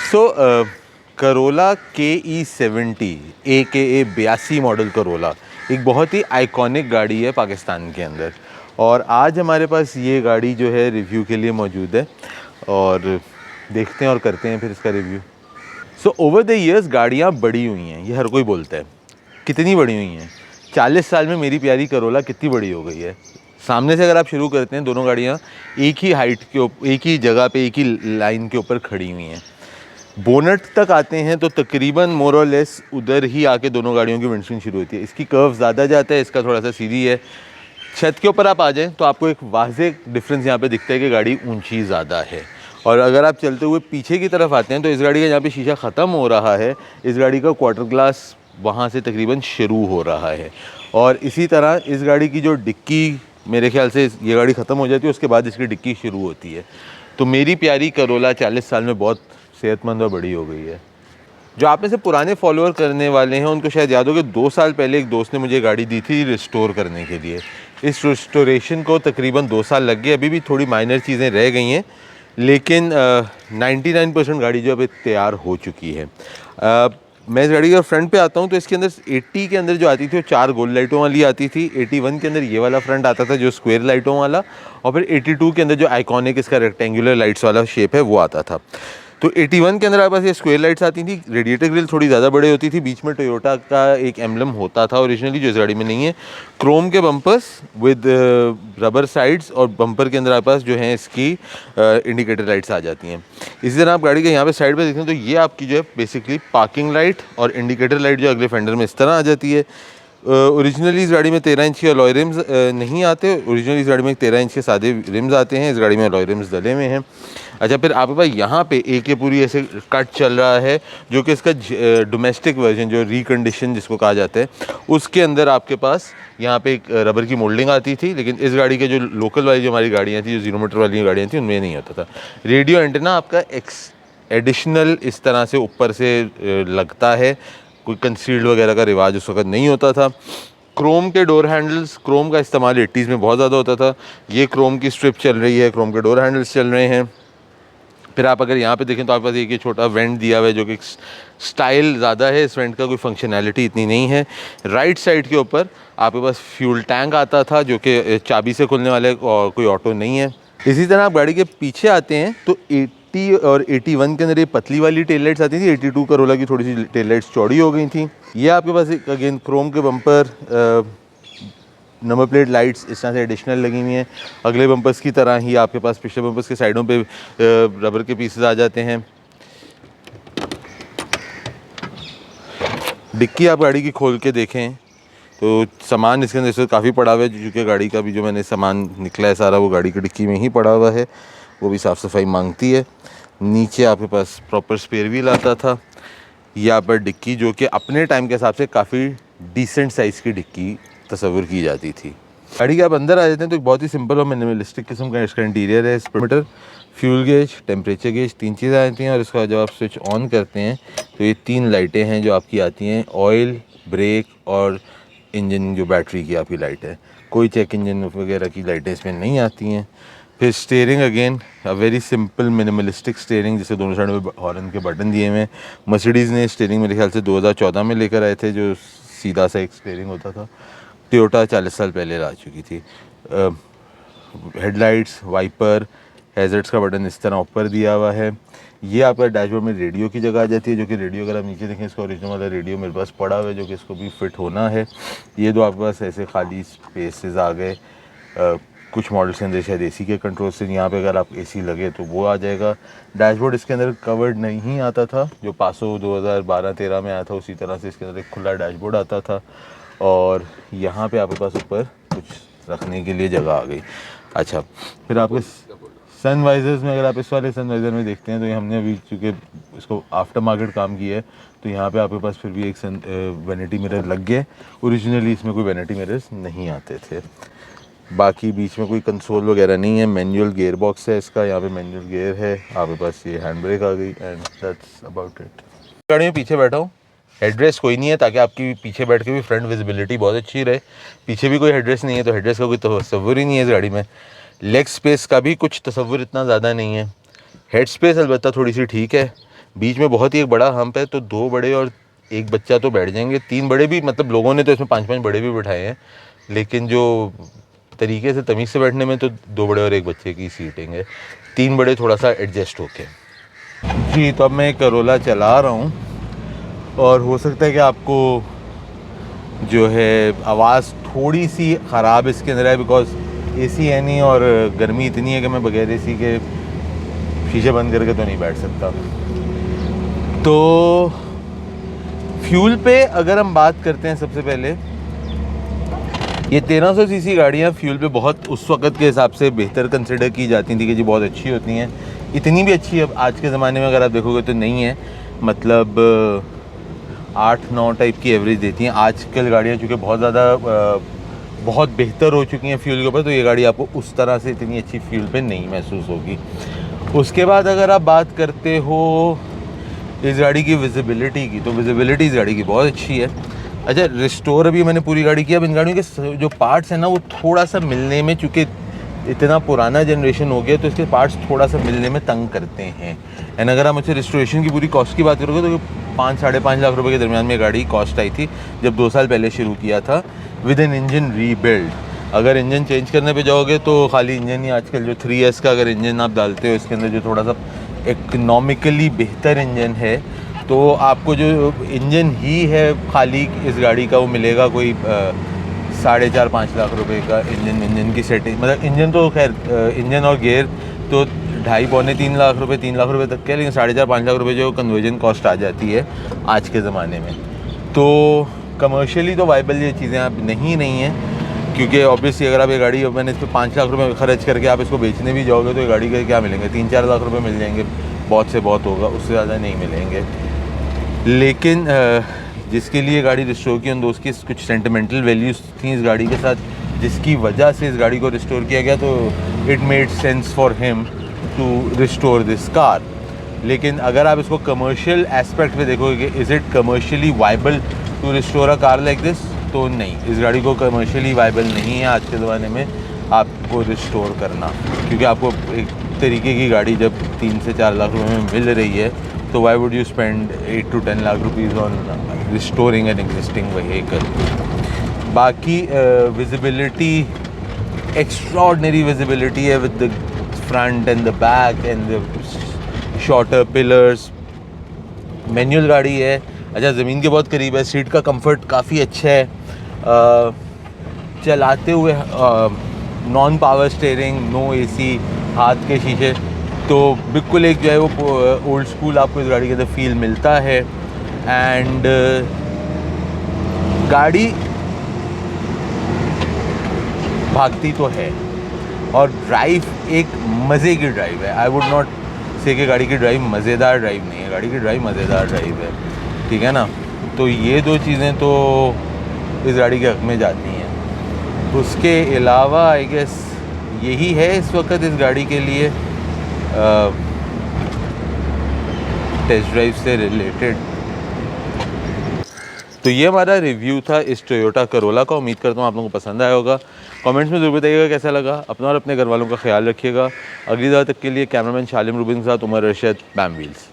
सो Corolla KE70 82 model Corolla एक बहुत ही iconic गाड़ी है पाकिस्तान के अंदर, और आज हमारे पास ये गाड़ी जो है रिव्यू के लिए मौजूद है और देखते हैं और करते हैं फिर इसका review. So over the years गाड़ियाँ बड़ी हुई हैं, ये हर कोई बोलता है। कितनी बड़ी हुई हैं? 40 साल में मेरी प्यारी करोला कितनी बड़ी हो गई है। सामने से अगर आप शुरू करते हैं, दोनों गाड़ियाँ एक ही हाइट के ऊपर, एक ही जगह पे, एक ही लाइन के ऊपर खड़ी हुई हैं। बोनट तक आते हैं तो तकरीबन मोर और लेस उधर ही आके दोनों गाड़ियों की विंडस्क्रीन शुरू होती है। इसकी कर्व ज़्यादा जाता है, इसका थोड़ा सा सीधी है। छत के ऊपर आप आ जाएं तो आपको एक वाज़ेह डिफरेंस यहाँ पे दिखता है कि गाड़ी ऊंची ज़्यादा है। और अगर आप चलते हुए पीछे की तरफ आते हैं तो इस गाड़ी का यहाँ पे शीशा ख़त्म हो रहा है, इस गाड़ी का क्वार्टर ग्लास वहाँ से तकरीबन शुरू हो रहा है। और इसी तरह इस गाड़ी की जो डिक्की, मेरे ख्याल से ये गाड़ी ख़त्म हो जाती है, उसके बाद इसकी डिक्की शुरू होती है। तो मेरी प्यारी करोला 40 साल में बहुत सेहतमंद और बड़ी हो गई है। जो आप में से पुराने फॉलोअर करने वाले हैं उनको शायद याद हो कि 2 साल पहले एक दोस्त ने मुझे गाड़ी दी थी रिस्टोर करने के लिए। इस रिस्टोरेशन को तकरीबन 2 साल लग गए, अभी भी थोड़ी माइनर चीज़ें रह गई हैं, लेकिन 99% गाड़ी जो अभी तैयार हो चुकी है। मैं इस गाड़ी के फ्रंट पे आता हूँ तो इसके अंदर 80 के अंदर जो आती थी वो 4 गोल लाइटों वाली आती थी। 81 के अंदर ये वाला फ्रंट आता था जो स्क्वायर लाइटों वाला, और फिर 82 के अंदर जो आइकॉनिक इसका रेक्टेंगुलर लाइट्स वाला शेप है वो आता था। तो 81 के अंदर आपके पास ये स्क्वायर लाइट्स आती थी, रेडिएटर ग्रिल थोड़ी ज़्यादा बड़ी होती थी, बीच में टोयोटा का एक एम्बलम होता था ओरिजिनली जो इस गाड़ी में नहीं है। क्रोम के बम्पर्स विद रबर साइड्स, और बम्पर के अंदर आपके पास जो है इसकी इंडिकेटर लाइट्स आ जाती हैं। इसी तरह आप गाड़ी के यहाँ पे साइड पे देखें तो ये आपकी जो है बेसिकली पार्किंग लाइट और इंडिकेटर लाइट जो अगले फेंडर में इस तरह आ जाती है। ओरिजिनली इस गाड़ी में 13 इंच के अलॉय रिम्स नहीं आते, ओरिजिनली इस गाड़ी में 13 इंच के सादे रिम्स आते हैं, इस गाड़ी में अलॉय रिम्स डले हुए हैं। अच्छा, फिर आपके पास यहाँ पे एक पूरी ऐसे कट चल रहा है जो कि इसका डोमेस्टिक वर्जन जो रिकंडीशन जिसको कहा जाता है, उसके अंदर आपके पास यहाँ पे एक रबर की मोल्डिंग आती थी, लेकिन इस गाड़ी के जो लोकल वाली जो हमारी गाड़ियाँ थी, जो 0 मीटर वाली गाड़ियाँ थी, उनमें नहीं होता था। रेडियो एंटेना आपका एडिशनल इस तरह से ऊपर से लगता है, कोई कंसील्ड वगैरह का रिवाज उस वक्त नहीं होता था। क्रोम के डोर हैंडल्स, क्रोम का इस्तेमाल 80s में बहुत ज़्यादा होता था। ये क्रोम की स्ट्रिप चल रही है, क्रोम के डोर हैंडल्स चल रहे हैं। फिर आप अगर यहाँ पे देखें तो आपके पास एक ये छोटा वेंट दिया हुआ है जो कि स्टाइल ज़्यादा है, इस वेंट का कोई फंक्शनैलिटी इतनी नहीं है। राइट साइड के ऊपर आपके पास फ्यूल टैंक आता था जो कि चाबी से खुलने वाले, और कोई ऑटो नहीं है। इसी तरह आप गाड़ी के पीछे आते हैं तो 80 और 81 के अंदर ये पतली वाली टेल लाइट्स आती थी, 82 करोला की थोड़ी सी टेल लाइट्स चौड़ी हो गई थी। ये आपके पास एक अगेन क्रोम के बम्पर, नंबर प्लेट लाइट्स इस तरह से एडिशनल लगी हुई हैं। अगले बम्पर्स की तरह ही आपके पास पिछले बम्पर्स के साइडों पे रबर के पीसेस आ जाते हैं। डिक्की आप गाड़ी की खोल के देखें तो सामान इसके अंदर से काफ़ी पड़ा हुआ है, क्योंकि गाड़ी का भी जो मैंने सामान निकला है सारा वो गाड़ी की डिक्की में ही पड़ा हुआ है, वो भी साफ़ सफाई मांगती है। नीचे आपके पास प्रॉपर स्पेयर व्हील आता था। यहाँ पर डिक्की जो कि अपने टाइम के हिसाब से काफ़ी डिसेंट साइज़ की डिक्की तस्वुर की जाती थी। गाड़ी के आप अंदर आ जाते हैं तो एक बहुत ही सिंपल और मिनिमलिस्टिक किस्म का इसका इंटीरियर है। Speedometer, fuel gauge, temperature gauge, 3 चीज़ें आती हैं। और इसका जब आप स्विच ऑन करते हैं तो ये 3 लाइटें हैं जो आपकी आती हैं, ऑयल, ब्रेक और इंजन जो बैटरी की आपकी लाइट है। कोई चेक इंजन वगैरह की लाइटें इसमें नहीं आती हैं। फिर steering again a very simple minimalistic steering, जिसे दोनों साइड में हॉर्न के बटन दिए हुए हैं। मर्सिडीज़ ने स्टीयरिंग मेरे ख्याल से 2014 में लेकर आए थे, जो सीधा सा एक स्टीयरिंग होता था। टोयोटा 40 साल पहले ला चुकी थी। हेडलाइट्स, वाइपर, हैज़र्ड्स का बटन इस तरह ऊपर दिया हुआ है। ये आपका डैशबोर्ड में रेडियो की जगह आ जाती है, जो कि रेडियो अगर आप नीचे देखें इसका ओरिजिनल वाला रेडियो मेरे पास पड़ा हुआ है, जो कि इसको भी फिट होना है। ये दो आपके पास ऐसे खाली स्पेसेस आ गए। कुछ मॉडल्स के अंदर शायद एसी के कंट्रोल से, यहाँ पे अगर आप एसी लगे तो वो आ जाएगा। डैशबोर्ड इसके अंदर कवर्ड नहीं आता था, जो पासो 2012-13 में आया था, उसी तरह से इसके अंदर एक खुला डैशबोर्ड आता था। और यहाँ पे आपके पास ऊपर कुछ रखने के लिए जगह आ गई। अच्छा, फिर आपके सन वाइजर्स में, अगर आप इस वाले सन वाइजर में देखते हैं तो ये हमने अभी चूँकि इसको आफ्टर मार्केट काम किया है, तो यहाँ पे आपके पास फिर भी एक वैनिटी मिरर लग गया। ओरिजिनली इसमें कोई वैनिटी मिरर्स नहीं आते थे। बाकी बीच में कोई कंसोल वगैरह नहीं है। मैनुअल गियर बॉक्स है इसका, यहाँ पे मैनुअल गियर है। आपके पास ये हैंड ब्रेक आ गई एंड दैट्स अबाउट इट। गाड़ी में पीछे बैठा हूँ, हेडरेस्ट कोई नहीं है ताकि आपकी पीछे बैठ के भी फ्रंट विजिबिलिटी बहुत अच्छी रहे। पीछे भी कोई हेडरेस्ट नहीं है तो हेडरेस्ट का कोई तस्वुर ही नहीं है इस गाड़ी में। लेग स्पेस का भी कुछ तस्वुर इतना ज़्यादा नहीं है। हेड स्पेस अलबत्ता थोड़ी सी ठीक है। बीच में बहुत ही एक बड़ा हम्प है, तो 2 बड़े और एक बच्चा तो बैठ जाएंगे। 3 बड़े भी, मतलब लोगों ने तो इसमें 5-5 बड़े भी बिठाए हैं, लेकिन जो तरीके से तमीज़ से बैठने में तो 2 बड़े और एक बच्चे की सीटिंग है। 3 बड़े थोड़ा सा एडजस्ट होके। जी, तो अब मैं करोला चला रहा हूँ और हो सकता है कि आपको जो है आवाज़ थोड़ी सी ख़राब इसके अंदर है, बिकॉज एसी है नहीं और गर्मी इतनी है कि मैं बगैर एसी के शीशे बंद करके तो नहीं बैठ सकता। तो फ्यूल पे अगर हम बात करते हैं, सबसे पहले ये 1300 सीसी गाड़ियाँ फ्यूल पे बहुत उस वक़्त के हिसाब से बेहतर कंसिडर की जाती थी कि जी बहुत अच्छी होती हैं। इतनी भी अच्छी अब आज के ज़माने में अगर आप देखोगे तो नहीं है, मतलब 8-9 टाइप की एवरेज देती हैं। आजकल गाड़ियाँ चूँकि बहुत ज़्यादा बहुत बेहतर हो चुकी हैं फ्यूल के ऊपर, तो ये गाड़ी आपको उस तरह से इतनी अच्छी फ्यूल पे नहीं महसूस होगी। उसके बाद अगर आप बात करते हो इस गाड़ी की विजिबिलिटी की, तो विजिबिलिटी इस गाड़ी की बहुत अच्छी है। अच्छा, रिस्टोर अभी मैंने पूरी गाड़ी की। अब इन गाड़ियों के जो पार्ट्स हैं ना, वो थोड़ा सा मिलने में, चूँकि इतना पुराना जनरेशन हो गया तो इसके पार्ट्स थोड़ा सा मिलने में तंग करते हैं। एंड अगर आप मुझसे रिस्टोरेशन की पूरी कॉस्ट की बात करोगे तो 5-5.5 लाख रुपए के दरमियान में गाड़ी कॉस्ट आई थी जब 2 साल पहले शुरू किया था विद एन इंजन रीबिल्ड। अगर इंजन चेंज करने पे जाओगे तो खाली इंजन ही, आजकल जो 3S का अगर इंजन आप डालते हो इसके अंदर, जो थोड़ा सा इकोनॉमिकली बेहतर इंजन है, तो आपको जो इंजन ही है खाली इस गाड़ी का वो मिलेगा कोई 4.5-5 लाख रुपए का। इंजन की सेटिंग, मतलब इंजन तो खैर इंजन और गियर तो 2.5-3 लाख रुपए, 3 लाख रुपए तक के, लेकिन 4.5-5 लाख रुपए जो कन्वर्जन कॉस्ट आ जाती है आज के ज़माने में। तो कमर्शियली तो वाइबल ये चीज़ें आप नहीं हैं, क्योंकि ऑब्वियसली अगर आप ये गाड़ी, मैंने इस पर 5 लाख रुपए खर्च करके आप इसको बेचने भी जाओगे तो ये गाड़ी के क्या मिलेंगे, 3-4 लाख रुपए मिल जाएंगे, बहुत से बहुत होगा, उससे ज़्यादा नहीं मिलेंगे। लेकिन जिसके लिए गाड़ी रिस्टोर की, उन दोस्त की कुछ सेंटिमेंटल वैल्यूज़ थी इस गाड़ी के साथ, जिसकी वजह से इस गाड़ी को रिस्टोर किया गया, तो it made sense for him to restore this car. लेकिन अगर आप इसको कमर्शियल एस्पेक्ट पे देखोगे कि is it commercially viable to restore a car like this, तो नहीं, इस गाड़ी को कमर्शियली वाइबल नहीं है आज के ज़माने में आपको रिस्टोर करना, क्योंकि आपको एक तरीके की गाड़ी जब 3 से 4 लाख रुपए में मिल रही है, तो why would you spend 8 to 10 lakh rupees on restoring an existing vehicle. बाकी विजिबिलिटी, एक्स्ट्रॉर्डनरी विजिबिलिटी है with the front end the back and the shorter pillars. Manual गाड़ी है, अच्छा ज़मीन के बहुत करीब है, सीट का कंफर्ट काफ़ी अच्छा है, चलाते हुए non power steering, no AC, हाथ के शीशे, तो बिल्कुल एक जो है वो ओल्ड स्कूल आपको इस गाड़ी के अंदर फील मिलता है। एंड गाड़ी भागती तो है और ड्राइव एक मज़े की ड्राइव है। आई वुड नॉट से कि गाड़ी की ड्राइव मज़ेदार ड्राइव नहीं है, गाड़ी की ड्राइव मज़ेदार ड्राइव है, ठीक है ना। तो ये 2 चीज़ें तो इस गाड़ी के हक़ में जाती हैं। उसके अलावा आई गेस यही है इस वक्त इस गाड़ी के लिए टेस्ट ड्राइव से रिलेटेड। तो ये हमारा रिव्यू था इस टोयोटा करोला का। उम्मीद करता हूँ आप लोगों को पसंद आया होगा। कमेंट्स में ज़रूर बताइएगा कैसा लगा। अपना और अपने घर वालों का ख्याल रखिएगा। अगली दफ़ा तक के लिए कैमरामैन शालिम रूबिन के साथ उमर अरशद, बैम व्हील्स।